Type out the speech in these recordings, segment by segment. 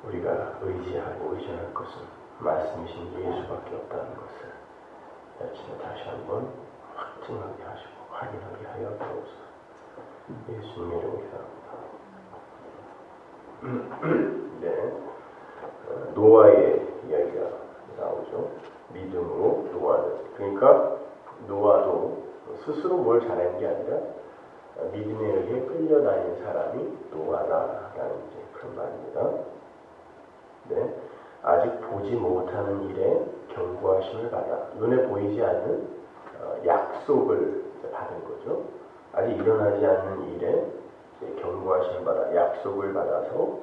우리가 의지하고 의존할 것은 말씀이신 예수밖에 없다는 것을 아침에 다시 한번 확증하게 하시고 확인하게 하여 주옵소서. 예수님의 이름으로 기도합니다. 네, 노아의 이야기가 나오죠. 믿음으로 노아는, 그러니까 노아도 스스로 뭘 잘한 게 아니라 믿음에 의해 끌려다닌 사람이 노아다라는 이제 그런 말입니다. 네, 아직 보지 못하는 일에 경고하심을 받아 눈에 보이지 않는 약속을 받은 거죠. 아직 일어나지 않는 일에 경고하심을 받아 약속을 받아서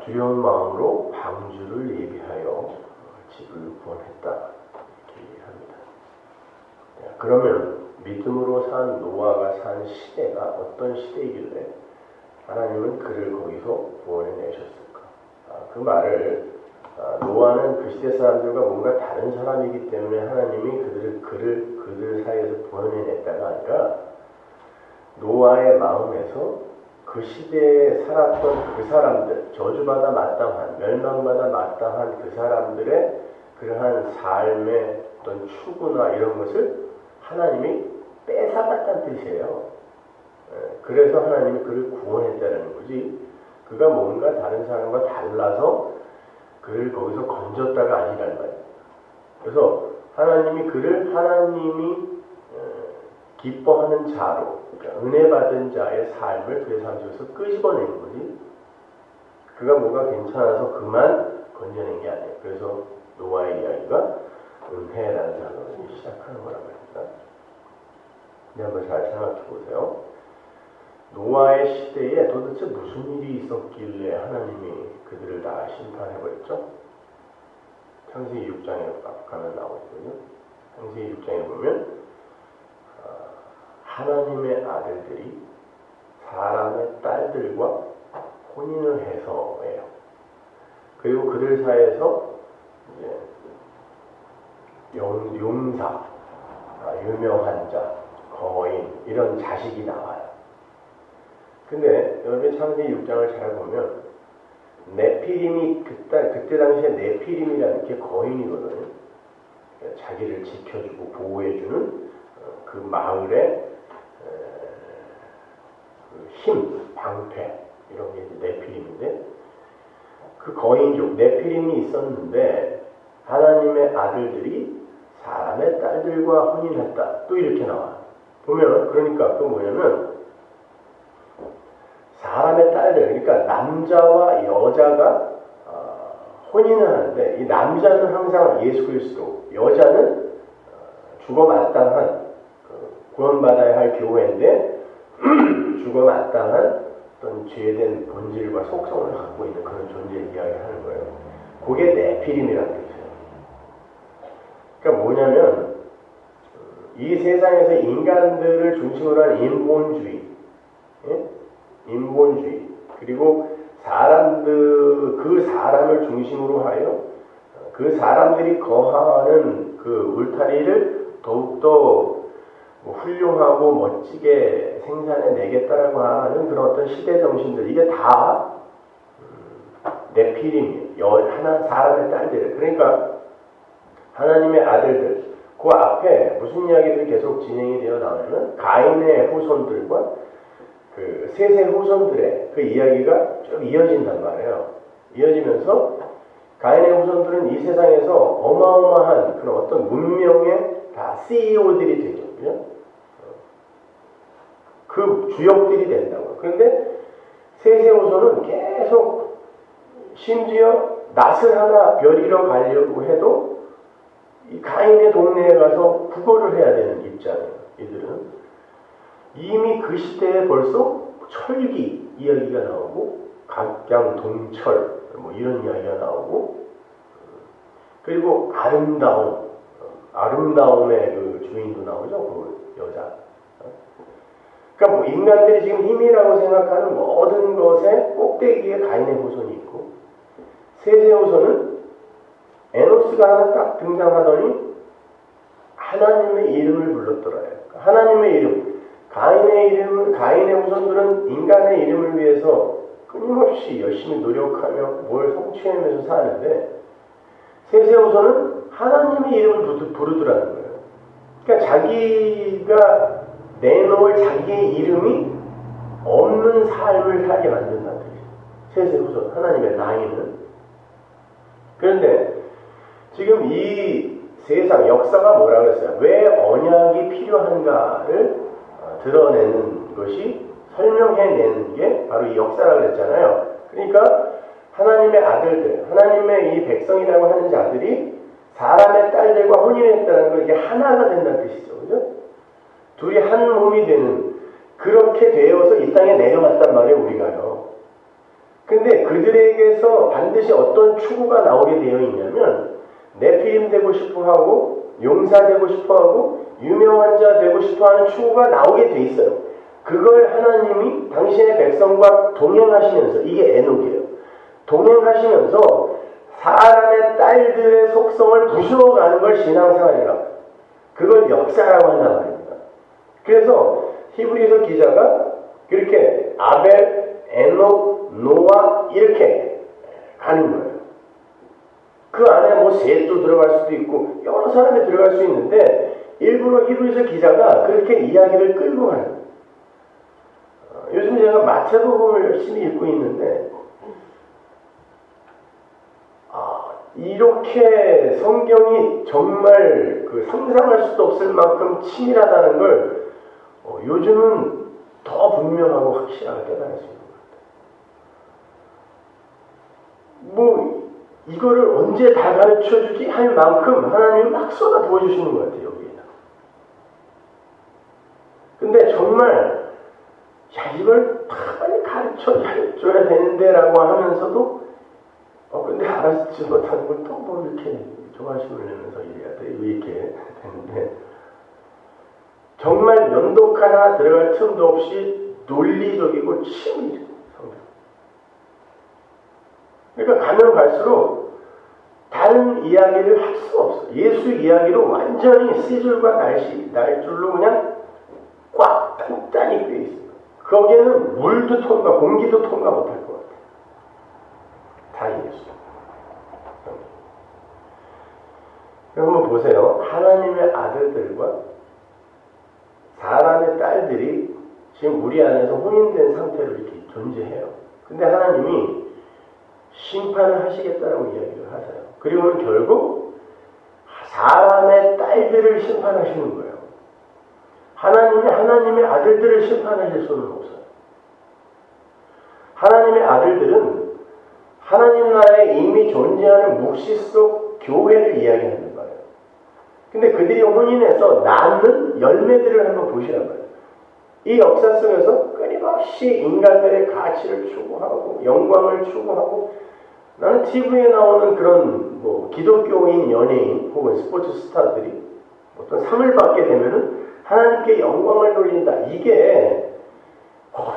두려운 마음으로 방주를 예비하여 집을 구원했다 이렇게 얘기합니다. 그러면 믿음으로 산 노아가 산 시대가 어떤 시대이길래 하나님은 그를 거기서 구원해 내셨을까? 그 말을 노아는 그 시대 사람들과 뭔가 다른 사람이기 때문에 하나님이 그들 사이에서 구원해 냈다가 아니라 노아의 마음에서 그 시대에 살았던 그 사람들, 저주받아 마땅한, 멸망받아 마땅한 그 사람들의 그러한 삶의 어떤 추구나 이런 것을 하나님이 뺏어갔다는 뜻이에요. 그래서 하나님이 그를 구원했다는 거지, 그가 뭔가 다른 사람과 달라서 그를 거기서 건졌다가 아니라는 말이에요. 그래서 하나님이 그를 하나님이 기뻐하는 자로, 그러니까 은혜 받은 자의 삶을 그의 삶 속에서 끄집어낸 거지, 그가 뭐가 괜찮아서 그만 건져낸 게 아니에요. 그래서 노아의 이야기가 은혜라는 단어로 시작하는 거란 말입니다. 네, 한번 잘 생각해 보세요. 노아의 시대에 도대체 무슨 일이 있었길래 하나님이 그들을 다 심판해버렸죠? 창세기 6장에 가면 나오거든요. 창세기 6장에 보면 하나님의 아들들이 사람의 딸들과 혼인을 해서예요. 그리고 그들 사이에서 이제 용사, 유명한 자, 거인 이런 자식이 나와요. 근데 여러분 창세기 6장을 잘 보면 네피림이 그때 당시에 네피림이라는 게 거인이거든요. 자기를 지켜주고 보호해주는 그 마을의 힘, 방패 이런 게 네피림인데, 그 거인족 네피림이 있었는데 하나님의 아들들이 사람의 딸들과 혼인했다. 또 이렇게 나와. 보면 그러니까 그 뭐냐면 사람의 딸들, 그러니까 남자와 여자가 혼인을 하는데, 이 남자는 항상 예수 그리스도, 여자는 죽어 마땅한 구원받아야 할 교회인데 죽어 마땅한 어떤 죄된 본질과 속성을 갖고 있는 그런 존재를 이야기하는 거예요. 그게 네피림이라는 뜻이에요. 그러니까 뭐냐면 이 세상에서 인간들을 중심으로 한 인본주의, 인본주의, 그리고 그 사람을 중심으로 하여 그 사람들이 거하는 그 울타리를 더욱더 훌륭하고 멋지게 생산해 내겠다라고 하는 그런 어떤 시대 정신들, 이게 다 네피림이에요. 사람의 딸들. 그러니까 하나님의 아들들, 그 앞에 무슨 이야기들이 계속 진행이 되어 나오냐면 가인의 후손들과 그 셋의 후손들의 그 이야기가 쭉 이어진단 말이에요. 이어지면서 가인의 후손들은 이 세상에서 어마어마한 그런 어떤 문명의 다 CEO들이 되죠. 그죠? 그 주역들이 된다고요. 그런데 셋의 후손은 계속 심지어 낫을 하나 벼리러 가려고 해도 이 가인의 동네에 가서 구걸을 해야 되는 입장이에요. 이들은 이미 그 시대에 벌써 철기 이야기가 나오고 각양 동철 뭐 이런 이야기가 나오고, 그리고 아름다움의 그 주인도 나오죠. 그 여자. 그러니까 뭐 인간들이 지금 힘이라고 생각하는 모든 것의 꼭대기에 가인의 후손이 있고, 셋의 후손은 에노스가 하나 딱 등장하더니 하나님의 이름을 불렀더라요. 하나님의 이름, 가인의 후손들은 인간의 이름을 위해서 끊임없이 열심히 노력하며 뭘 성취하면서 사는데 세세우서는 하나님의 이름을 부르더라는 거예요. 그러니까 자기가 내놓을 자기의 이름이 없는 삶을 살게 만든다는 뜻이에요. 세세우서 하나님의 나이는. 그런데 지금 이 세상 역사가 뭐라고 했어요? 왜 언약이 필요한가를 드러내는 것이 설명해내는 게 바로 이 역사라고 했잖아요. 그러니까 하나님의 아들들, 하나님의 이 백성이라고 하는 자들이 사람의 딸들과 혼인했다는 건 이게 하나가 된다는 뜻이죠. 그죠? 둘이 한 몸이 되는, 그렇게 되어서 이 땅에 내려왔단 말이에요, 우리가요. 근데 그들에게서 반드시 어떤 추구가 나오게 되어 있냐면, 네피림 되고 싶어 하고, 용사 되고 싶어 하고, 유명한 자 되고 싶어 하는 추구가 나오게 돼 있어요. 그걸 하나님이 당신의 백성과 동행하시면서, 이게 에녹이에요. 동행하시면서 사람의 딸들의 속성을 부수어가는 걸 신앙생활이라고. 그걸 역사라고 한단 말입니다. 그래서 히브리서 기자가 그렇게 아벨, 에녹, 노아 이렇게 가는 거예요. 그 안에 뭐 셋도 들어갈 수도 있고 여러 사람이 들어갈 수 있는데 일부러 히브리서 기자가 그렇게 이야기를 끌고 가는 거예요. 요즘 제가 마태복음을 열심히 읽고 있는데 이렇게 성경이 정말 상상할 수도 없을 만큼 치밀하다는 걸 요즘은 더 분명하고 확실하게 깨달을 수 있는 것 같아요. 뭐 이거를 언제 다 가르쳐주지 할 만큼 하나님이 막 쏟아 부어주시는 것 같아요. 여기에다. 근데 정말 이걸 다 빨리 가르쳐줘야 되는데 라고 하면서도 근데 알아듣지 못하는 걸 또 뭐 이렇게 조바심을 내면서 이래야 돼. 이렇게 되는데 정말 면독 하나 들어갈 틈도 없이 논리적이고 치밀해요. 성경. 그러니까 가면 갈수록 다른 이야기를 할 수 없어. 예수 이야기로 완전히 씨줄과 날줄로 그냥 꽉 단단히 꿰 있어요. 거기에는 물도 통과, 공기도 통과 못할 것 같아요. 다 예수. 한번 보세요. 하나님의 아들들과 사람의 딸들이 지금 우리 안에서 혼인된 상태로 이렇게 존재해요. 근데 하나님이 심판을 하시겠다라고 이야기를 하세요. 그리고는 결국 사람의 딸들을 심판하시는 거예요. 하나님의 아들들을 심판하실 수는 없어요. 하나님의 아들들은 하나님 나라에 이미 존재하는 묵시 속 교회를 이야기하는 거예요. 근데 그들이 혼인해서 낳는 열매들을 한번 보시란 말이에요. 이 역사 속에서 끊임없이 인간들의 가치를 추구하고 영광을 추구하고 나는 TV에 나오는 그런 기독교인 연예인 혹은 스포츠 스타들이 어떤 상을 받게 되면은 하나님께 영광을 돌린다. 이게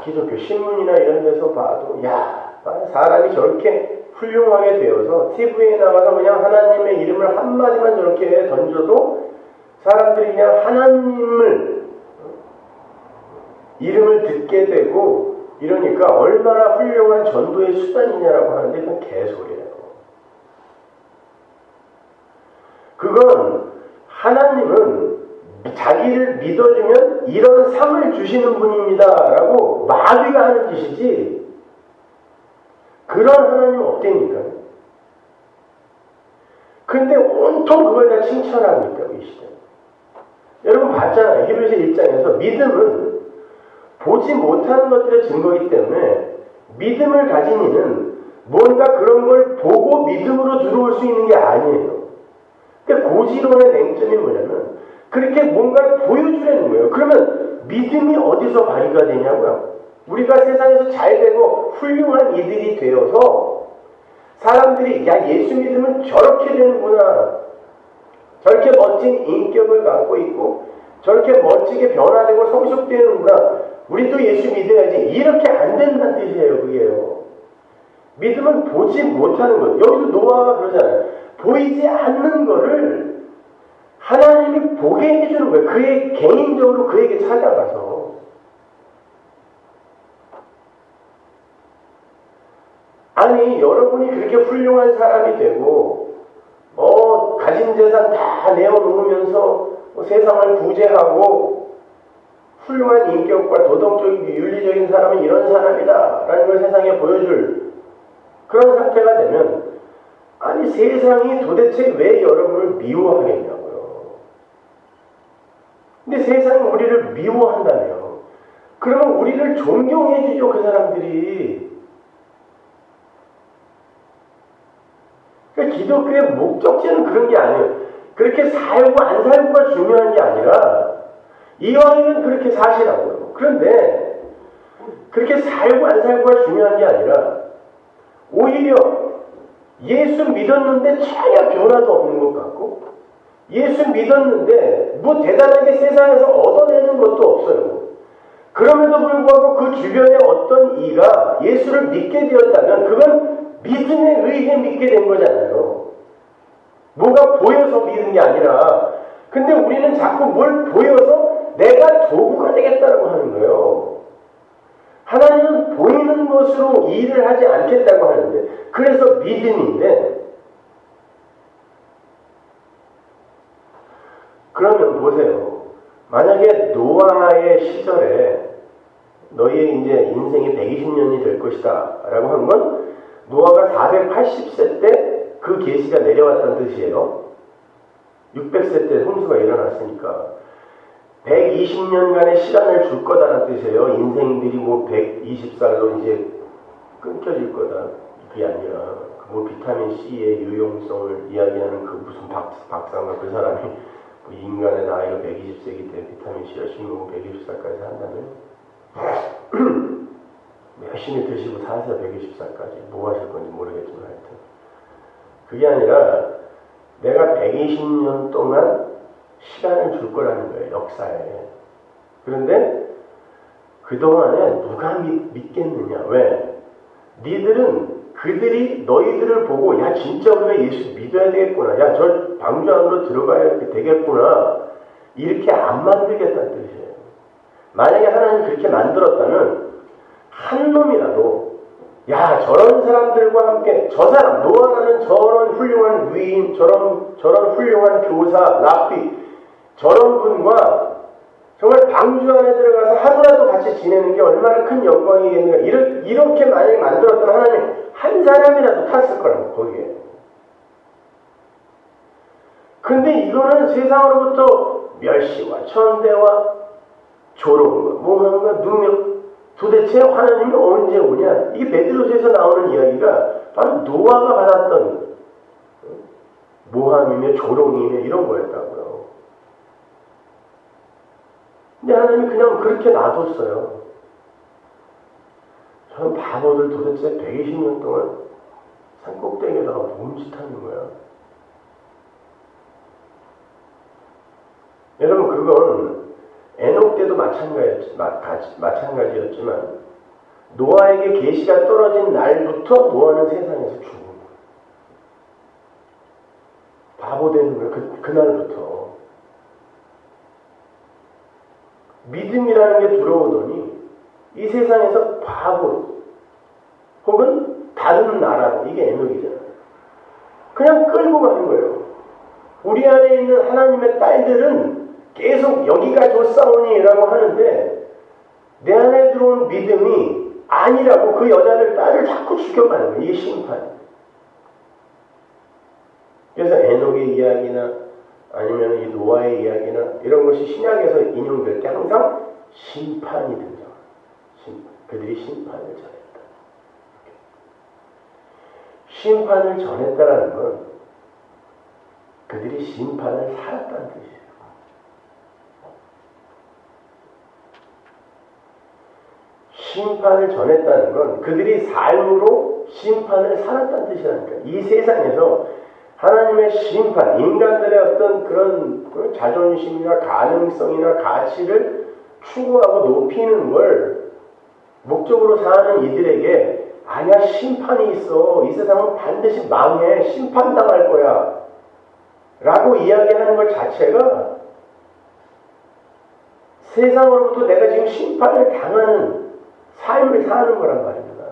기독교 신문이나 이런 데서 봐도 사람이 저렇게 훌륭하게 되어서 TV에 나가서 그냥 하나님의 이름을 한마디만 저렇게 던져도 사람들이 그냥 하나님을 이름을 듣게 되고 이러니까 얼마나 훌륭한 전도의 수단이냐라고 하는데 그건 개소리예요. 그건 하나님은 자기를 믿어주면 이런 상을 주시는 분입니다라고 마귀가 하는 짓이지 그런 하나님 없다니까. 근데 온통 그걸 다 칭찬하고 있다고 이 시대. 여러분 봤잖아요. 히브리서 1장에서 믿음은 보지 못하는 것들의 증거이기 때문에 믿음을 가진 이는 뭔가 그런 걸 보고 믿음으로 들어올 수 있는 게 아니에요. 그러니까 고지론의 맹점이 뭐냐면 그렇게 뭔가를 보여주려는 거예요. 그러면 믿음이 어디서 발휘가 되냐고요. 우리가 세상에서 잘 되고 훌륭한 이들이 되어서 사람들이 예수 믿으면 저렇게 되는구나. 저렇게 멋진 인격을 갖고 있고 저렇게 멋지게 변화되고 성숙되는구나. 우리도 예수 믿어야지. 이렇게 안 된다는 뜻이에요. 그게요. 믿음은 보지 못하는 것. 여기도 노아가 그러잖아요. 보이지 않는 거를 하나님이 보게 해주는 거예요. 그의 개인적으로 그에게 찾아가서. 아니 여러분이 그렇게 훌륭한 사람이 되고 가진 재산 다 내어놓으면서 세상을 구제하고 훌륭한 인격과 도덕적인 윤리적인 사람은 이런 사람이다 라는 걸 세상에 보여줄 그런 상태가 되면 아니 세상이 도대체 왜 여러분을 미워하겠냐고요. 근데 세상이 우리를 미워한다며 그러면 우리를 존경해 주죠. 그 사람들이. 그러니까 기독교의 목적지는 그런 게 아니에요. 그렇게 살고 안 살고가 중요한 게 아니라 이왕이면 그렇게 사시라고요. 그런데 그렇게 살고 안 살고가 중요한 게 아니라 오히려 예수 믿었는데 전혀 변화도 없는 것 같고 예수 믿었는데 뭐 대단하게 세상에서 얻어내는 것도 없어요. 그럼에도 불구하고 그 주변에 어떤 이가 예수를 믿게 되었다면 그건 믿음에 의해 믿게 된 거잖아요. 뭐가 보여서 믿은 게 아니라 근데 우리는 자꾸 뭘 보여서 내가 도구가 되겠다고 하는 거예요. 하나님은 보이는 것으로 일을 하지 않겠다고 하는데 그래서 믿음인데 그러면 보세요. 만약에 노아의 시절에 너희의 이제 인생이 120년이 될 것이다 라고 한 건 노아가 480세 때 그 계시가 내려왔다는 뜻이에요. 600세 때 홍수가 일어났으니까 120년간의 시간을 줄 거다라는 뜻이에요. 인생들이 뭐 120살로 이제 끊겨질 거다. 그게 아니라 뭐 비타민 C의 유용성을 이야기하는 그 무슨 박사가 그 사람이 뭐 인간의 나이가 120세기 때 비타민 C 열심히 먹고 120살까지 산다면 열심히 드시고 사세요. 120살까지 뭐 하실 건지 모르겠지만 하여튼 그게 아니라 내가 120년 동안 시간을 줄 거라는 거예요. 역사에. 그런데 그동안에 누가 믿겠느냐. 왜? 니들은 그들이 너희들을 보고 야 진짜 우리가 예수 믿어야 되겠구나. 야 저 방주 안으로 들어가야 되겠구나. 이렇게 안 만들겠다는 뜻이에요. 만약에 하나님이 그렇게 만들었다면 한 놈이라도 야 저런 사람들과 함께 저 사람 노아라는 저런 훌륭한 위인 저런 훌륭한 교사 랍비 저런 분과 정말 방주 안에 들어가서 하루라도 같이 지내는 게 얼마나 큰 영광이겠는가. 이렇게 만약에 만들었다면 하나님 한 사람이라도 탔을 거라고 거기에. 근데 이거는 세상으로부터 멸시와 천대와 조롱과 몽함과 누명 도대체 하나님이 언제 오냐. 이게 베드로서에서 나오는 이야기가 바로 노아가 받았던 모함이며 조롱이며 이런 거였다고요. 근데 하나님이 그냥 그렇게 놔뒀어요. 저는 바보들 도대체 120년 동안 산꼭대기에다가 몸짓하는 거야. 여러분 그건 에녹 때도 마찬가지였지만 노아에게 계시가 떨어진 날부터 노아는 세상에서 죽은 거예요. 바보 되는 거예요. 그날부터. 믿음이라는 게 들어오더니 이 세상에서 바보로 혹은 다른 나라로 이게 에녹이잖아요. 그냥 끌고 가는 거예요. 우리 안에 있는 하나님의 딸들은 계속 여기가 좋사오니라고 하는데 내 안에 들어온 믿음이 아니라고 그 여자를 딸을 자꾸 죽여가는 거예요. 이게 심판. 그래서 에녹의 이야기나 아니면 이 노아의 이야기나 이런 것이 신약에서 인용될 때 항상 심판이 등장합니다. 그들이 심판을 전했다. 심판을 전했다라는 건 그들이 심판을 살았다는 뜻이에요. 심판을 전했다는 건 그들이 삶으로 심판을 살았다는 뜻이라니까. 이 세상에서 하나님의 심판, 인간들의 어떤 그런 자존심이나 가능성이나 가치를 추구하고 높이는 걸 목적으로 사는 이들에게 아니야 심판이 있어. 이 세상은 반드시 망해. 심판당할 거야. 라고 이야기하는 것 자체가 세상으로부터 내가 지금 심판을 당하는 삶을 사는 거란 말입니다.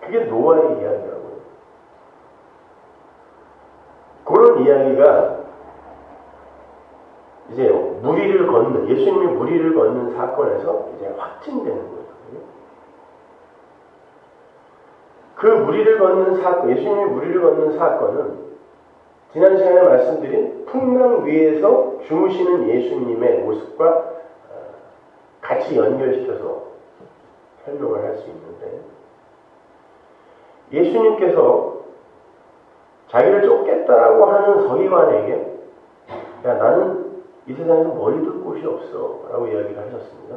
그게 노아의 이야기라고요. 그런 이야기가 이제 무리를 걷는, 예수님이 무리를 걷는 사건에서 이제 확증되는 거예요. 그 무리를 걷는 사건, 예수님이 무리를 걷는 사건은 지난 시간에 말씀드린 풍랑 위에서 주무시는 예수님의 모습과 같이 연결시켜서 설명을 할 수 있는데, 예수님께서 자기를 쫓겠다라고 하는 서기관에게 야, 나는 이 세상에서 머리 둘 곳이 없어 라고 이야기를 하셨습니다.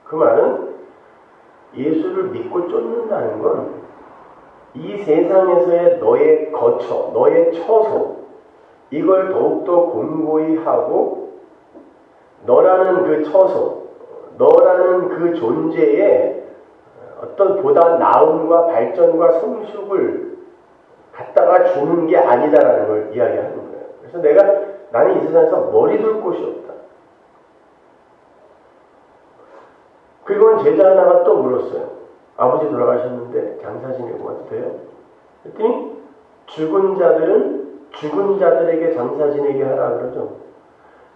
그 말은 예수를 믿고 쫓는다는 건 이 세상에서의 너의 거처, 너의 처소, 이걸 더욱더 공고히 하고 너라는 그 처소, 너라는 그 존재에 어떤 보다 나음과 발전과 성숙을 갖다가 주는 게 아니다라는 걸 이야기하는 거예요. 그래서 나는 이 세상에서 머리 둘 곳이 없다. 그리고는 제자 하나가 또 물었어요. 아버지 돌아가셨는데 장사 지내고 와도 돼요? 그랬더니 죽은 자들은 죽은 자들에게 장사 지내게 하라 그러죠.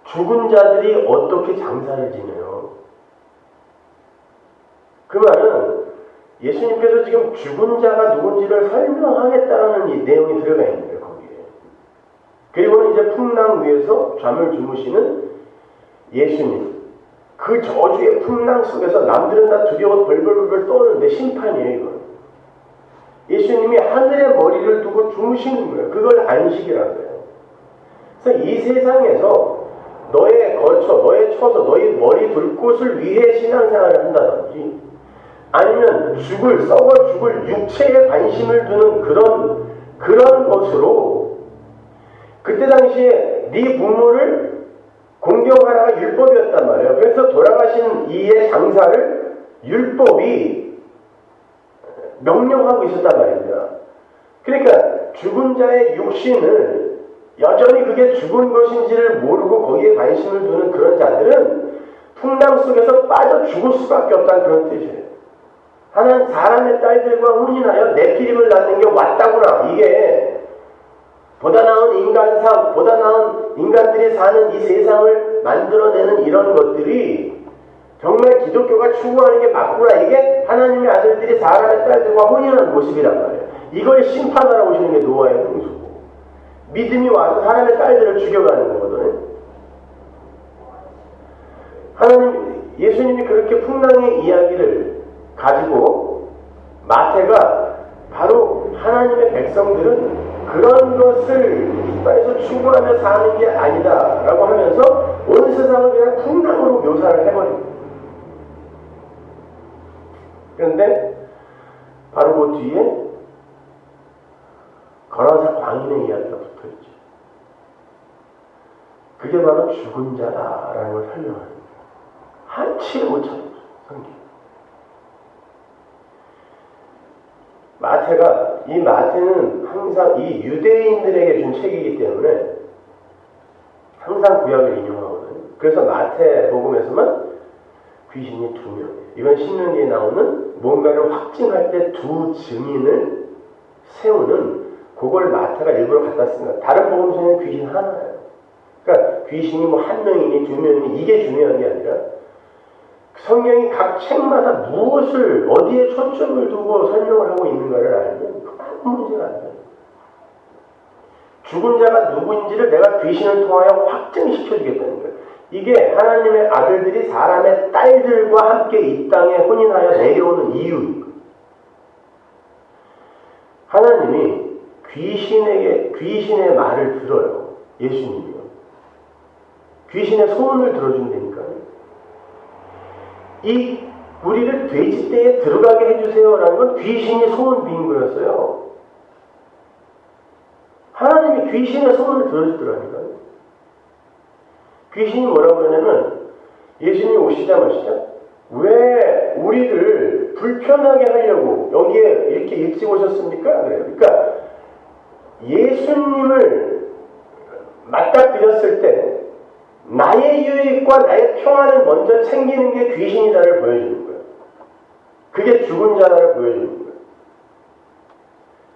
죽은 자들이 어떻게 장사를 지내요? 그 말은 예수님께서 지금 죽은 자가 누군지를 설명하겠다는 이 내용이 들어가 있는 거예요, 거기에. 그리고는 이제 풍랑 위에서 잠을 주무시는 예수님. 그 저주의 풍랑 속에서 남들은 다 두려워 벌벌벌 떠오르는데 심판이에요, 이건. 예수님이 하늘에 머리를 두고 주무시는 거예요. 그걸 안식이라는 거예요. 그래서 이 세상에서 너의 거처, 너의 처소, 너의 머리 둘 곳을 위해 신앙생활을 한다든지 아니면 썩어 죽을 육체에 관심을 두는 그런 것으로 그때 당시에 네 부모를 공경하라가 율법이었단 말이에요. 그래서 돌아가신 이의 장사를 율법이 명령하고 있었단 말입니다. 그러니까 죽은 자의 육신을 여전히 그게 죽은 것인지를 모르고 거기에 관심을 두는 그런 자들은 풍랑 속에서 빠져 죽을 수밖에 없다는 그런 뜻이에요. 하나는 사람의 딸들과 혼인하여 네피림을 낳는 게 왔다구나. 이게 보다 나은 인간상, 보다 나은 인간들이 사는 이 세상을 만들어내는 이런 것들이 정말 기독교가 추구하는 게 맞구나. 이게 하나님의 아들들이 사람의 딸들과 혼인하는 모습이란 말이에요. 이걸 심판하러 오시는 게 노아의 홍수고, 믿음이 와서 사람의 딸들을 죽여가는 거거든요. 예수님이 그렇게 풍랑의 이야기를 가지고 마태가 바로 하나님의 백성들은 그런 것을 기뻐해서 추구하며 사는 게 아니다 라고 하면서 온 세상을 그냥 풍랑으로 묘사를 해버립니다. 그런데 바로 그 뒤에 거라사 광인의 이야기가 붙어있죠. 그게 바로 죽은 자다라는 걸 설명하는 거예요. 한치를 못 찾았어요, 성경. 마태는 항상 이 유대인들에게 준 책이기 때문에 항상 구약을 인용하거든요. 그래서 마태 복음에서만 귀신이 2명. 이건 신명기에 나오는 뭔가를 확증할 때 두 증인을 세우는 그걸 마태가 일부러 갖다 씁니다. 다른 복음서에는 귀신 하나예요. 그러니까 귀신이 뭐 1명이니 2명이니 이게 중요한 게 아니라 성경이 각 책마다 무엇을 어디에 초점을 두고 설명을 하고 있는가를 알면 아무 문제가 안 돼요. 죽은 자가 누구인지를 내가 귀신을 통하여 확증시켜주겠다는 거예요. 이게 하나님의 아들들이 사람의 딸들과 함께 이 땅에 혼인하여 내려오는 이유인 거예요. 하나님이 귀신의 말을 들어요. 예수님이요. 귀신의 소문을 들어준다니까요. 이 우리를 돼지떼에 들어가게 해주세요라는 건 귀신이 소문 빈 거였어요. 하나님이 귀신의 소문을 들어주더라니까요. 귀신이 뭐라고 그러냐면 예수님이 오시자마자 왜 우리를 불편하게 하려고 여기에 이렇게 일찍 오셨습니까? 그래요. 그러니까 예수님을 맞닥뜨렸을 때 나의 유익과 나의 평안을 먼저 챙기는 게 귀신이다를 보여주는 거예요. 그게 죽은 자다를 보여주는 거예요.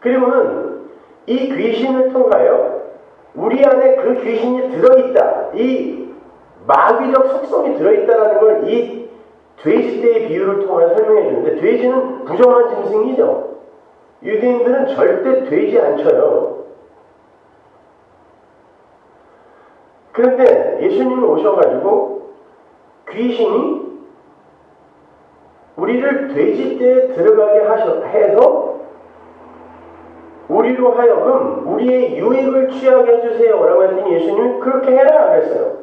그리고는 이 귀신을 통하여 우리 안에 그 귀신이 들어있다. 이 마귀적 속성이 들어있다는 걸 이 돼지떼의 비유를 통해 설명해 주는데, 돼지는 부정한 짐승이죠. 유대인들은 절대 돼지 안 쳐요. 그런데 예수님이 오셔가지고 귀신이 우리를 돼지떼에 들어가게 해서 우리로 하여금 우리의 유익을 취하게 해주세요 라고 했더니 예수님이 그렇게 해라 그랬어요.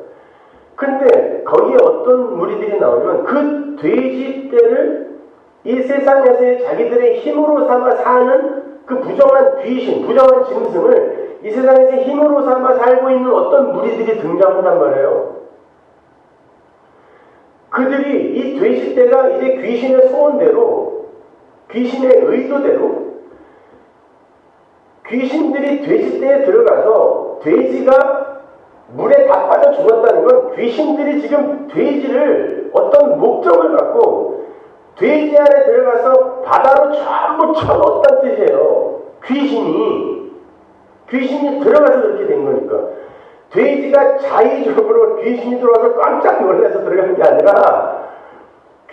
근데 거기에 어떤 무리들이 나오면 그 돼지떼를 이 세상에서의 자기들의 힘으로 삼아 사는 그 부정한 귀신, 부정한 짐승을 이 세상에서 힘으로 삼아 살고 있는 어떤 무리들이 등장한단 말이에요. 그들이 이 돼지떼가 이제 귀신의 소원대로, 귀신의 의도대로 귀신들이 돼지떼에 들어가서 돼지가 물에 다 빠져 죽었다는 건 귀신들이 지금 돼지를 어떤 목적을 갖고 돼지 안에 들어가서 바다로 전부 쳐넣었다는 뜻이에요. 귀신이 들어가서 그렇게 된 거니까. 돼지가 자의적으로 귀신이 들어와서 깜짝 놀라서 들어간 게 아니라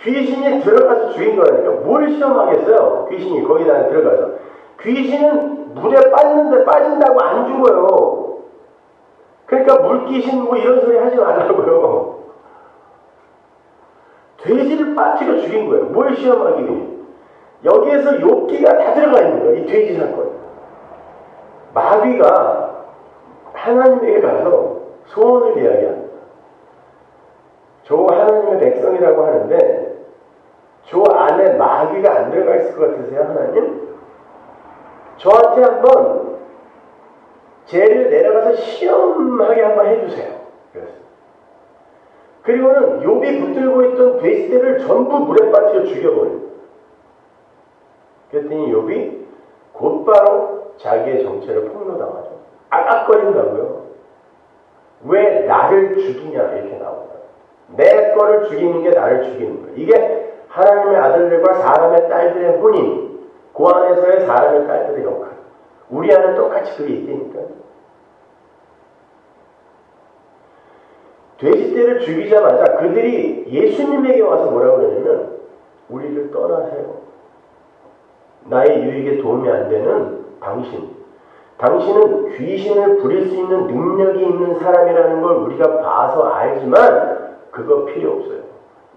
귀신이 들어가서 죽인 거라니까. 뭘 시험하겠어요? 귀신이 거기다 들어가서. 귀신은 물에 빠진다고 안 죽어요. 그러니까 물귀신 뭐 이런 소리 하지 말라고요. 돼지를 빠뜨려 죽인 거예요. 뭘 시험하기 위해. 여기에서 욥기가 다 들어가 있는 거예요. 이 돼지 사건. 마귀가 하나님에게 가서 소원을 이야기합니다. 저 하나님의 백성이라고 하는데 저 안에 마귀가 안 들어가 있을 것 같으세요, 하나님? 저한테 한번 죄를 내려가서 시험하게 한번 해주세요. 그랬어요. 그리고는 욥이 붙들고 있던 돼지떼를 전부 물에 빠뜨려 죽여버려요. 그랬더니 욥이 곧바로 자기의 정체를 폭로당하죠. 아깝거린다고요. 왜 나를 죽이냐 이렇게 나옵니다. 내 거를 죽이는 게 나를 죽이는 거예요. 이게 하나님의 아들들과 사람의 딸들의 혼인, 그 안에서의 사람의 딸들의 역할. 우리 안에 똑같이 그게 있다니까요. 돼지떼를 죽이자마자 그들이 예수님에게 와서 뭐라고 그러냐면 우리를 떠나세요. 나의 유익에 도움이 안 되는 당신은 귀신을 부릴 수 있는 능력이 있는 사람이라는 걸 우리가 봐서 알지만 그거 필요 없어요.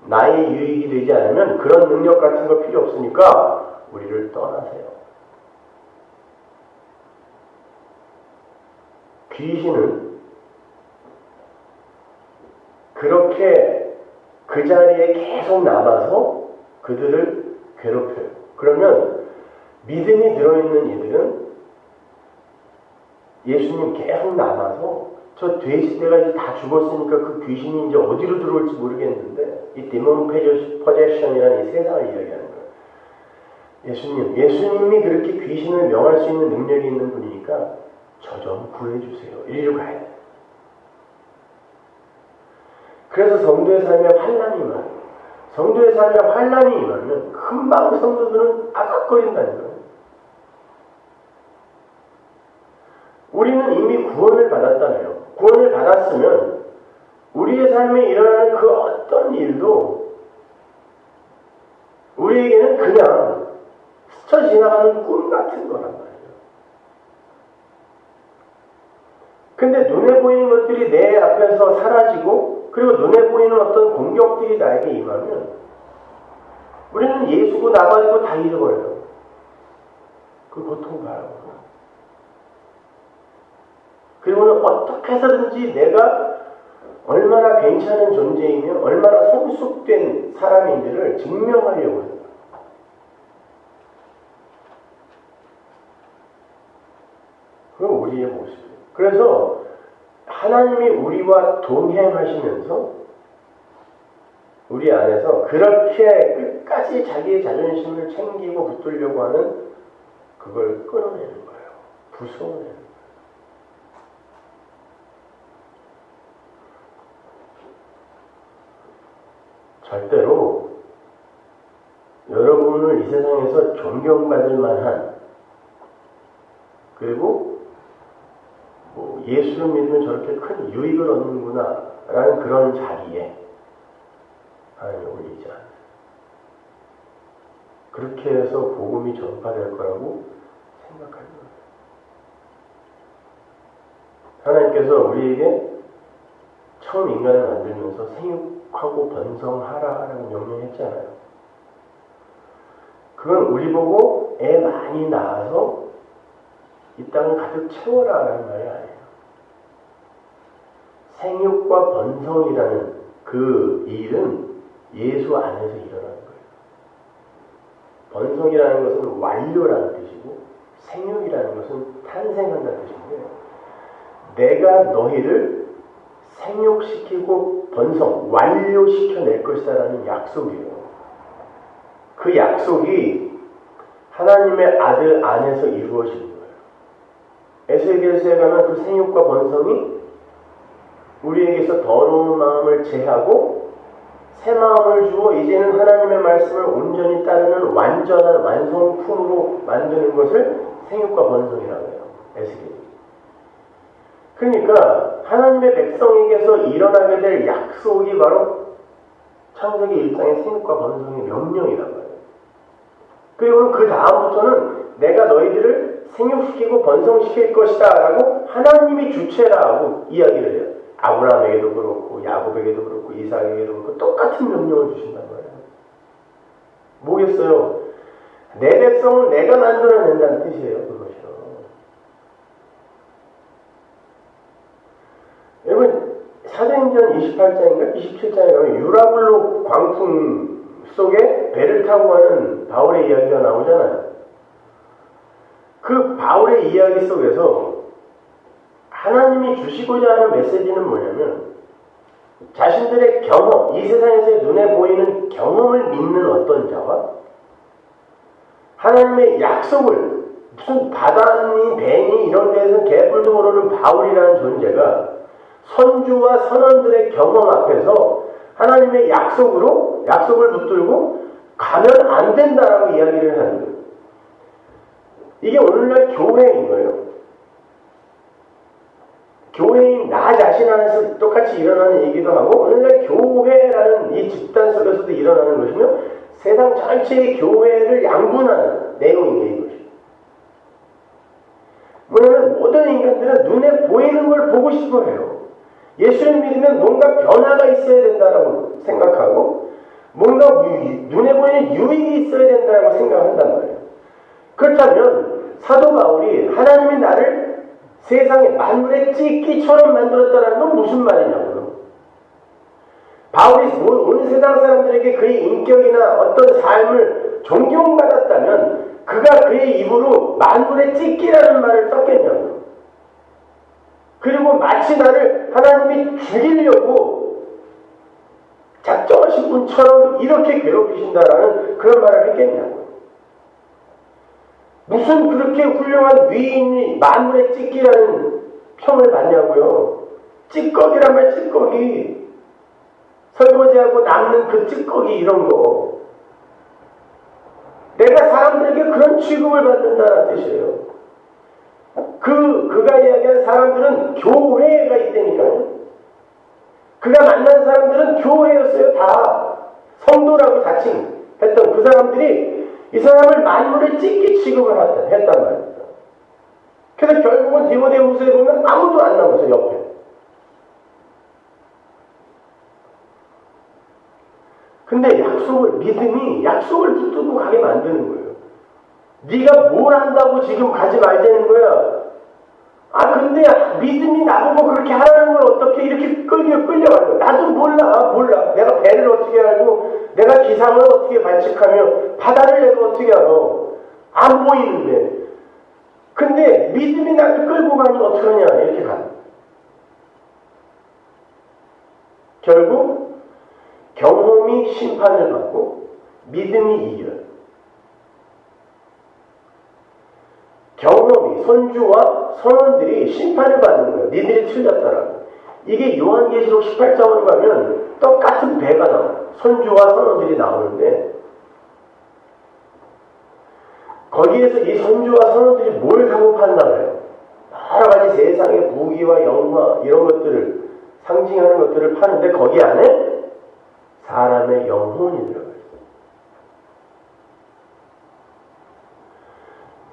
나의 유익이 되지 않으면 그런 능력 같은 거 필요 없으니까 우리를 떠나세요. 귀신은 그렇게 그 자리에 계속 남아서 그들을 괴롭혀요. 그러면 믿음이 들어있는 이들은 예수님 계속 남아서 저 돼지떼가 이제 다 죽었으니까 그 귀신이 이제 어디로 들어올지 모르겠는데 이 디몬 포제션이라는 이 세상을 이야기하는 거예요. 예수님이 그렇게 귀신을 명할 수 있는 능력이 있는 분이니까 저 좀 구해주세요. 이리로 가야 돼요. 그래서 성도의 삶에 환난이 임하요. 성도의 삶에 환난이 임하면 금방 성도들은 아깝거린다는 거예요. 우리는 이미 구원을 받았다며요. 구원을 받았으면 우리의 삶에 일어나는 그 어떤 일도 우리에게는 그냥 스쳐 지나가는 꿈 같은 거란 말이에요. 근데 눈에 보이는 것들이 내 앞에서 사라지고 그리고 눈에 보이는 어떤 공격들이 나에게 임하면 우리는 예수고 나발이고 다 잃어버려요. 그 고통 바라보고. 그리고는 어떻게 해서든지 내가 얼마나 괜찮은 존재이며 얼마나 성숙된 사람인지를 증명하려고 해요. 그건 우리의 모습이에요. 그래서 하나님이 우리와 동행하시면서 우리 안에서 그렇게 끝까지 자기의 자존심을 챙기고 붙들려고 하는 그걸 끊어내는 거예요. 부숴내는 거예요. 절대로 여러분을 이 세상에서 존경받을 만한 그리고 뭐 예수를 믿으면 저렇게 큰 유익을 얻는구나 라는 그런 자리에 하나님이 올리지 않아요. 그렇게 해서 복음이 전파될 거라고 생각하는 거예요. 하나님께서 우리에게 처음 인간을 만들면서 생육하고 번성하라라고 명령했잖아요. 그건 우리 보고 애 많이 낳아서 이 땅을 가득 채워라라는 말이 아니에요. 생육과 번성이라는 그 일은 예수 안에서 일어나는 거예요. 번성이라는 것은 완료라는 뜻이고 생육이라는 것은 탄생한다는 뜻인데 내가 너희를 생육시키고 번성, 완료시켜낼 것이다라는 약속이에요. 그 약속이 하나님의 아들 안에서 이루어지는 거예요. 에스겔서에 가면 그 생육과 번성이 우리에게서 더러운 마음을 제하고 새 마음을 주어 이제는 하나님의 말씀을 온전히 따르는 완전한 완성품으로 만드는 것을 생육과 번성이라고 해요. 에스겔이. 그러니까 하나님의 백성에게서 일어나게 될 약속이 바로 창세기 1장의 생육과 번성의 명령이란 말이에요. 그리고 그 다음부터는 내가 너희들을 생육시키고 번성시킬 것이다 라고 하나님이 주체라고 이야기를 해요. 아브라함에게도 그렇고 야곱에게도 그렇고 이삭에게도 그렇고 똑같은 명령을 주신단 말이에요. 뭐겠어요? 내 백성을 내가 만들어낸다는 뜻이에요. 그것이요. 여러분 사도행전 28장인가 27장에 가면 유라굴로 광풍 속에 배를 타고 가는 바울의 이야기가 나오잖아요. 그 바울의 이야기 속에서 하나님이 주시고자 하는 메시지는 뭐냐면 자신들의 경험, 이 세상에서 눈에 보이는 경험을 믿는 어떤 자와 하나님의 약속을 무슨 바다니 배니 이런 데에서는 개뿔도 모르는 바울이라는 존재가 선주와 선원들의 경험 앞에서 하나님의 약속을 붙들고 가면 안 된다라고 이야기를 하는 거예요. 이게 오늘날 교회인 거예요. 교회인 나 자신 안에서 똑같이 일어나는 얘기도 하고 오늘날 교회라는 이 집단 속에서도 일어나는 것이며 세상 전체의 교회를 양분하는 내용인 이것이. 뭐냐면 모든 인간들은 눈에 보이는 걸 보고 싶어 해요. 예수를 믿으면 뭔가 변화가 있어야 된다고 생각하고 뭔가 눈에 보이는 유익이 있어야 된다고 생각한단 말이에요. 그렇다면 사도 바울이 하나님이 나를 세상에 만물의 찢기처럼 만들었다는 건 무슨 말이냐고요. 바울이 온 세상 사람들에게 그의 인격이나 어떤 삶을 존경받았다면 그가 그의 입으로 만물의 찢기라는 말을 썼겠냐고요. 그리고 마치 나를 하나님이 죽이려고 작정하신 분처럼 이렇게 괴롭히신다라는 그런 말을 했겠냐고요. 무슨 그렇게 훌륭한 위인이 만물의 찢기라는 평을 받냐고요. 찌꺼기란 말 찌꺼기. 설거지하고 남는 그 찌꺼기 이런 거. 내가 사람들에게 그런 취급을 받는다는 뜻이에요. 그가 이야기한 사람들은 교회가 있다니까요. 그가 만난 사람들은 교회였어요. 다 성도라고 자칭했던 그 사람들이 이 사람을 만물의 찢기 취급을 했단 말입니다. 그래서 결국은 디모데후서에 보면 아무도 안 남았어요. 옆에. 근데 믿음이 약속을 붙들고 가게 만드는 거예요. 네가 뭘 한다고 지금 가지 말자는 거야. 근데 믿음이 나보고 그렇게 하라는 걸 어떻게 이렇게 끌려가는 거야. 나도 몰라. 내가 배를 어떻게 알고, 내가 기상을 어떻게 관측하며, 바다를 내가 어떻게 알아. 안 보이는데. 근데 믿음이 나를 끌고 가니 어떡하냐, 이렇게 가. 결국, 경험이 심판을 받고, 믿음이 이겨요. 경험이 선주와 선원들이 심판을 받는 거예요. 니들이 틀렸다라고. 이게 요한계시록 18장으로 가면 똑같은 배가 나와요. 선주와 선원들이 나오는데 거기에서 이 선주와 선원들이 뭘 사고 판다 그래요? 여러 가지 세상의 무기와 영화 이런 것들을 상징하는 것들을 파는데 거기 안에 사람의 영혼이 들어가 있어요.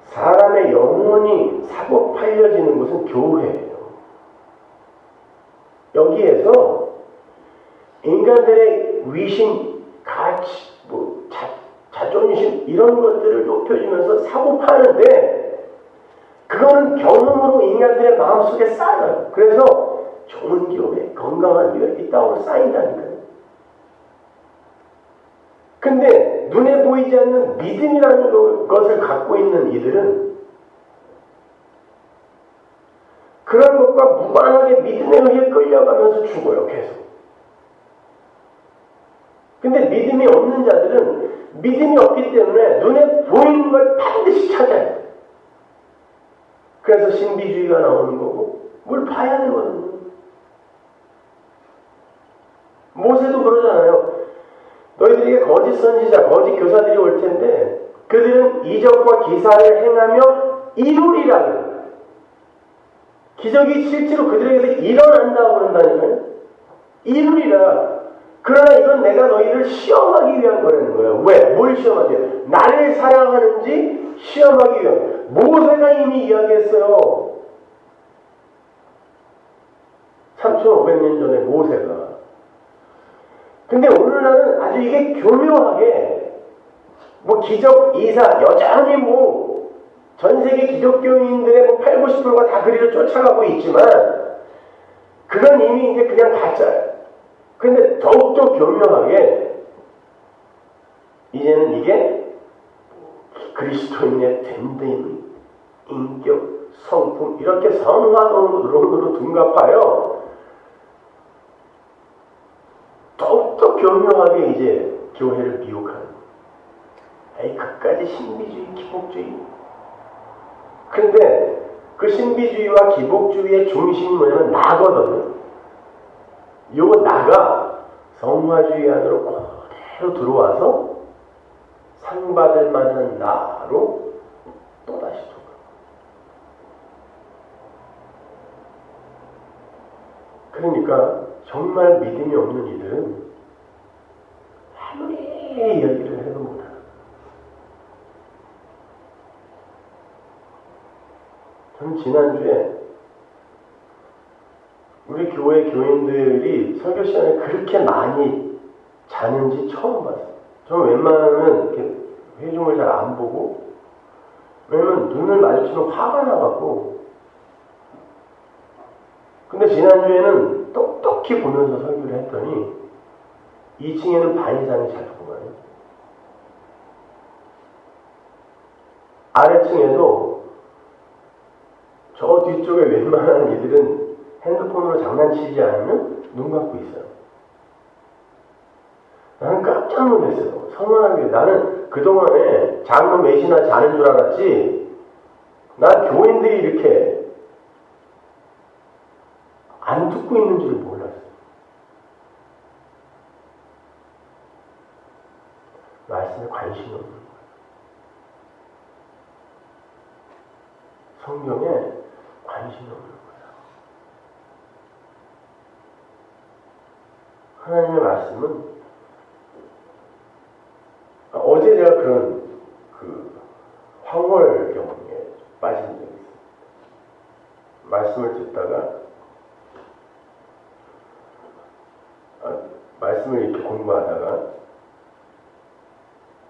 사람의 영혼이 사고 팔려지는 곳은 교회예요. 여기에서 인간들의 위신, 가치, 자존심 이런 것들을 높여주면서 사고 파는데 그거는 경험으로 인간들의 마음속에 쌓여요. 그래서 좋은 교회, 건강한 교회 있다고 쌓인다니까요. 근데 눈에 보이지 않는 믿음이라는 것을 갖고 있는 이들은 그런 것과 무관하게 믿음에 의해 끌려가면서 죽어요. 계속. 근데 믿음이 없는 자들은 믿음이 없기 때문에 눈에 보이는 걸 반드시 찾아야 돼요. 그래서 신비주의가 나오는 거고 뭘 봐야 되거든요. 모세도 그러잖아요. 너희들에게 거짓 선지자, 거짓 교사들이 올 텐데 그들은 이적과 기사를 행하며 이루리라는 기적이 실제로 그들에게서 일어난다고 그런다니까요. 이루리라. 그러나 이건 내가 너희를 시험하기 위한 거라는 거예요. 왜? 뭘 시험하지? 나를 사랑하는지 시험하기 위한. 모세가 이미 이야기했어요. 3500년 전에 모세가. 근데 오늘날은 아주 이게 교묘하게 기적, 이사, 여전히 전 세계 기독교인들의 80, 90%가 다 그리로 쫓아가고 있지만 그건 이미 이제 그냥 가짜예요. 근데 더욱더 교묘하게 이제는 이게 그리스도인의 됨됨이, 인격, 성품 이렇게 성화론으로 둔갑하여 더욱더 교묘하게 이제 교회를 미혹하는 거예요. 그까지 신비주의, 기복주의. 근데 그 신비주의와 기복주의의 중심이 뭐냐면 나거든요. 요 나가 성화주의 안으로 그대로 들어와서 상받을 만한 나로 또다시 돌아가. 그러니까 정말 믿음이 없는 이들은 아무리 이야기를 해도 못하는 거예요. 저는 지난주에 우리 교회 교인들이 설교 시간에 그렇게 많이 자는지 처음 봤어요. 저는 웬만하면 이렇게 회중을 잘 안 보고, 왜냐면 눈을 마주치면 화가 나갖고. 근데 지난주에는 똑똑히 보면서 설교를 했더니 2층에는 반 이상이 자꾸만요. 아래층에도 저 뒤쪽에 웬만한 이들은 핸드폰으로 장난치지 않으면 눈 감고 있어요. 나는 깜짝 놀랐어요. 성화하게 나는 그동안에 장로 몇이나 자는 줄 알았지 난 교인들이 이렇게 안 듣고 있는 줄 몰랐어요. 말씀에 관심이 없는 거예요. 성경에 관심이 없는 거예요. 하나님의 말씀은 어제 제가 그런 황홀경에 빠진 적이 있어요. 말씀을 듣다가 말씀을 이렇게 공부하다가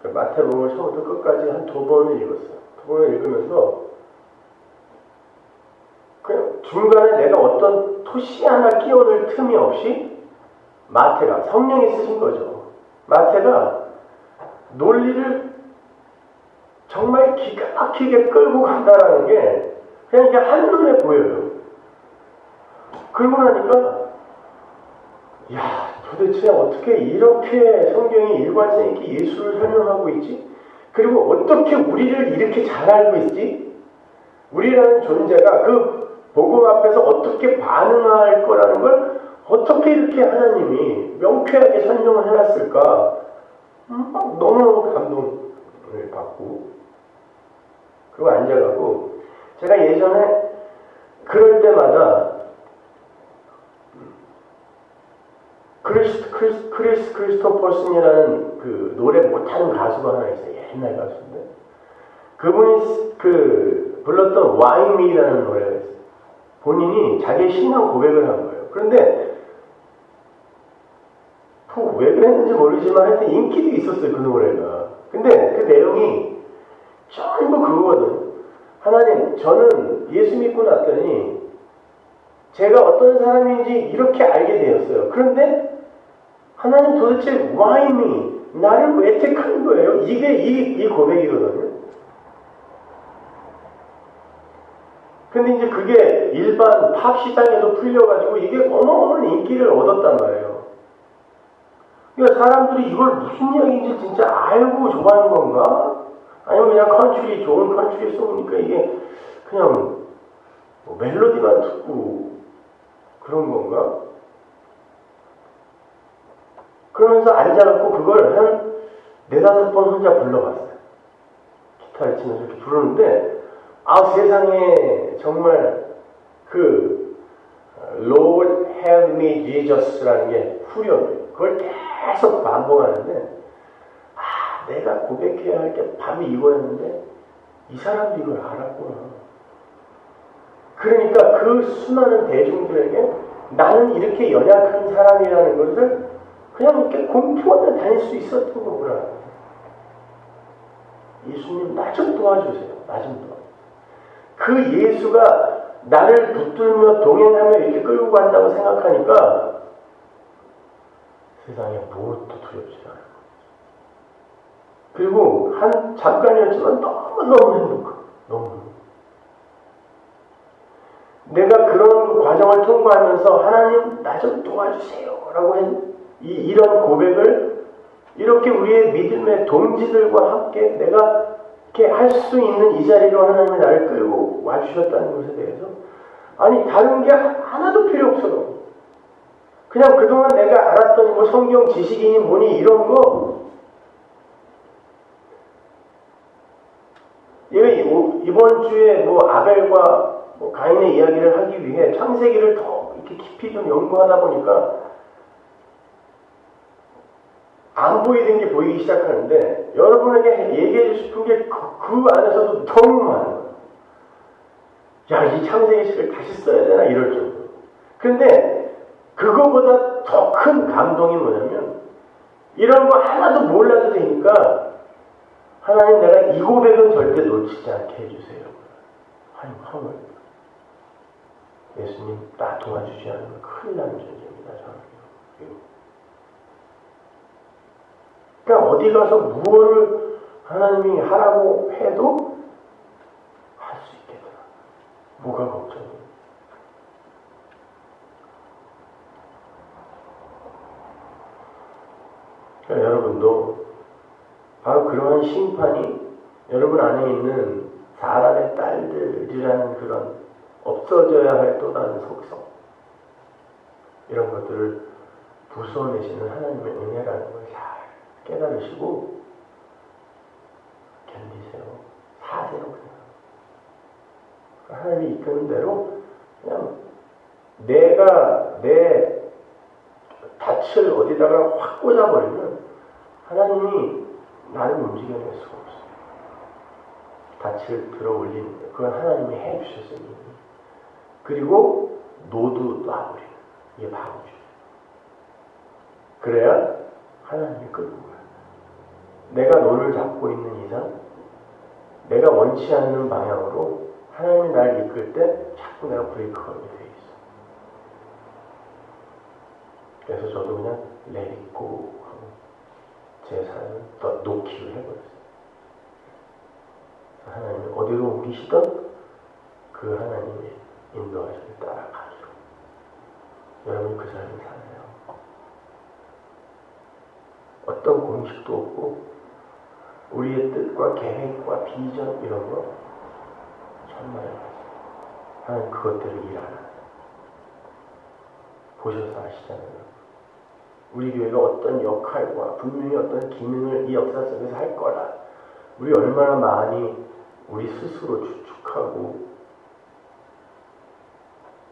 마태복음을 처음부터 끝까지 한 2번을 읽었어요. 2번을 읽으면서 그냥 중간에 내가 어떤 토시 하나 끼워넣을 틈이 없이 마태가 성령이 쓰신 거죠. 마태가 논리를 정말 기가 막히게 끌고 간다라는 게 그냥 이게 한눈에 보여요. 그러고 나니까 야, 도대체 어떻게 이렇게 성경이 일관성 있게 예수를 설명하고 있지? 그리고 어떻게 우리를 이렇게 잘 알고 있지? 우리라는 존재가 그 복음 앞에서 어떻게 반응할 거라는 걸 어떻게 이렇게 하나님이 명쾌하게 설명을 해놨을까? 너무너무 감동을 받고 그리고 앉아가고 제가 예전에 그럴 때마다 크리스토퍼슨이라는 그 노래 못하는 가수가 하나 있어요. 옛날 가수인데 그분이 불렀던 Why Me라는 노래가 있어요. 본인이 자기의 신앙 고백을 한 거예요. 그런데 왜 그랬는지 모르지만 하여튼 인기도 있었어요. 그 노래가. 근데 그 내용이 전부 그거거든요. 하나님, 저는 예수 믿고 났더니 제가 어떤 사람인지 이렇게 알게 되었어요. 그런데 하나님 도대체 why me? 나를 왜 택한 거예요? 이게 이 고백이거든요. 근데 이제 그게 일반 팝 시장에도 풀려가지고 이게 어마어마한 인기를 얻었단 말이에요. 그러니까 사람들이 이걸 무슨 이야기인지 진짜 알고 좋아하는 건가? 아니면 그냥 좋은 컨트리 송이니까 이게 그냥 뭐 멜로디만 듣고 그런 건가? 그러면서 앉아갖고 그걸 한 4-5번 혼자 불러봤어요. 기타를 치면서 이렇게 부르는데 세상에 정말 그 Lord Help Me Jesus라는 게 후렴이에요. 그걸 계속 반복하는데 내가 고백해야 할 게 바로 이거였는데 이 사람도 이걸 알았구나. 그러니까 그 수많은 대중들에게 나는 이렇게 연약한 사람이라는 것을 그냥 이렇게 공포하며 다닐 수 있었던 거구나. 예수님 나 좀 도와주세요. 나 좀 도와주세요. 그 예수가 나를 붙들며 동행하며 이렇게 끌고 간다고 생각하니까 세상에 무엇도 두렵지 않아요. 그리고 한 잠깐이었지만 너무너무 행복하고 너무 내가 그런 과정을 통과하면서 하나님 나 좀 도와주세요 라고 한 이런 고백을 이렇게 우리의 믿음의 동지들과 함께 내가 이렇게 할 수 있는 이 자리로 하나님이 나를 끌고 와주셨다는 것에 대해서 아니 다른 게 하나도 필요 없어요. 그냥 그동안 내가 알았던 뭐 성경 지식이니 뭐니 이런 거 이번 주에 뭐 아벨과 뭐 가인의 이야기를 하기 위해 창세기를 더 이렇게 깊이 좀 연구하다 보니까 안 보이는 게 보이기 시작하는데 여러분에게 얘기해 주고 싶은 게 그 안에서도 너무 많아요. 야, 이 창세기식을 다시 써야 되나 이럴 정도. 그런데 그거보다 더 큰 감동이 뭐냐면 이런 거 하나도 몰라도 되니까 하나님 내가 이 고백은 절대 놓치지 않게 해주세요. 하나님 화물. 예수님 나 도와주지 않으면 큰일 나는 존재입니다. 저는. 그러니까 어디 가서 무엇을 하나님이 하라고 해도 할 수 있겠더라. 뭐가 걱정이에요? 그러니까 여러분도 바로 그러한 심판이 여러분 안에 있는 사람의 딸들이라는 그런 없어져야 할 또 다른 속성 이런 것들을 부숴내시는 하나님의 은혜라는 걸 잘 깨달으시고 견디세요. 사세요. 그냥 하나님이 이끄는 대로 그냥 내가 내 닻을 어디다가 확 꽂아버리면 하나님이 나를 움직여낼 수가 없어요. 닻을 들어 올리는 거 그건 하나님이 해주셨으니 그리고 노도 놔버리는 이게 바보죠. 그래야 하나님이 끌고 가요. 내가 노를 잡고 있는 이상 내가 원치 않는 방향으로 하나님이 나를 이끌 때 자꾸 내가 브레이크 걸게 돼 있어. 그래서 저도 그냥 let it go 하고 제 삶을 더 놓기를 해버렸어요. 하나님이 어디로 옮기시던 그 하나님의 인도하심을 따라가기로. 여러분이 그 삶을 사나요? 어떤 공식도 없고 우리의 뜻과 계획과 비전 이런 거 정말 하나님 그것들을 일 안 하는 보셔서 아시잖아요. 우리 교회가 어떤 역할과 분명히 어떤 기능을 이 역사 속에서 할 거라 우리 얼마나 많이 우리 스스로 추측하고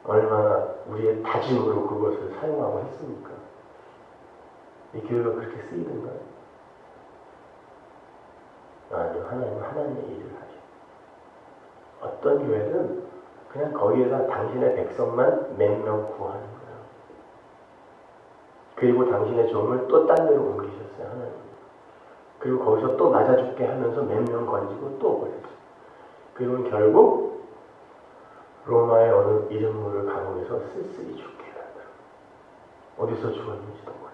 얼마나 우리의 다짐으로 그것을 사용하고 했습니까? 이 교회가 그렇게 쓰이던가요? 아니요, 하나님은 하나님의 일을 하죠. 어떤 교회는 그냥 거기에서 당신의 백성만 몇 명 구하는 거예요. 그리고 당신의 종을 또 딴 데로 옮기셨어요, 하나님. 그리고 거기서 또 맞아 죽게 하면서 몇 명 건지고 또 버렸어요. 그리고 결국 로마의 어느 이름물을 감옥에서 쓸쓸히 죽게 하더라고요. 어디서 죽었는지도 몰라.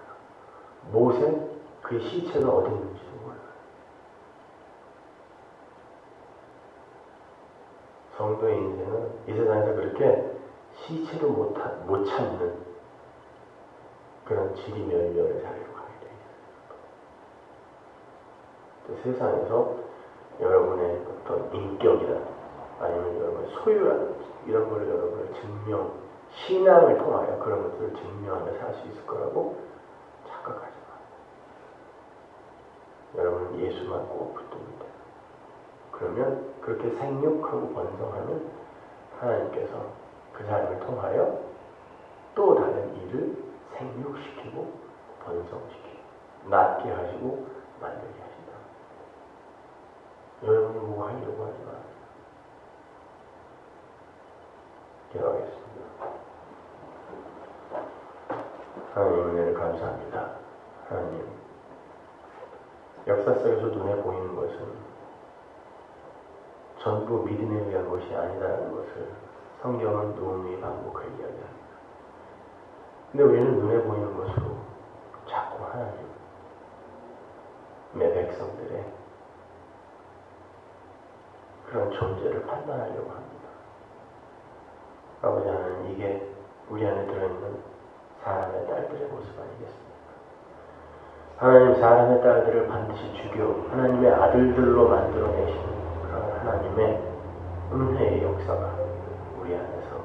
못에 그의 시체가 어디 있는지도 몰라. 성도의 인생은 이 세상에서 그렇게 시체도 못 찾는 그런 지리멸렬의 자리로 가게 되어 있어요. 세상에서 여러분의 어떤 인격이나 아니면 여러분의 소유라든지 이런 걸 여러분을 신앙을 통하여 그런 것들을 증명하며 살 수 있을 거라고 착각하지 마. 여러분은 예수만 꼭 붙듭니다. 그러면 그렇게 생육하고 번성하면 하나님께서 그 사람을 통하여 또 다른 일을 생육시키고 번성시키고 낫게 하시고 만들게 하신다. 여러분이 뭐 하려고 하지 마세요. 기도하겠습니다. 하나님 은혜를 감사합니다. 하나님, 역사 속에서 눈에 보이는 것은 전부 믿음에 의한 것이 아니다라는 것을 성경은 누누이 반복하게 이야기합니다. 근데 우리는 눈에 보이는 것으로 자꾸 하나님의 백성들의 그런 존재를 판단하려고 합니다. 아버지 하나님, 이게 우리 안에 들어있는 사람의 딸들의 모습 아니겠습니까? 하나님, 사람의 딸들을 반드시 죽여 하나님의 아들들로 만들어내시는 그런 하나님의 은혜의 역사가 우리 안에서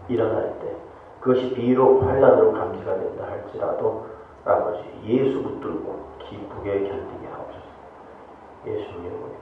일어날 때 그것이 비록 환난으로 감지가 된다 할지라도 아버지 예수 붙들고 기쁘게 견디게 하옵소서. 예수님 이름으로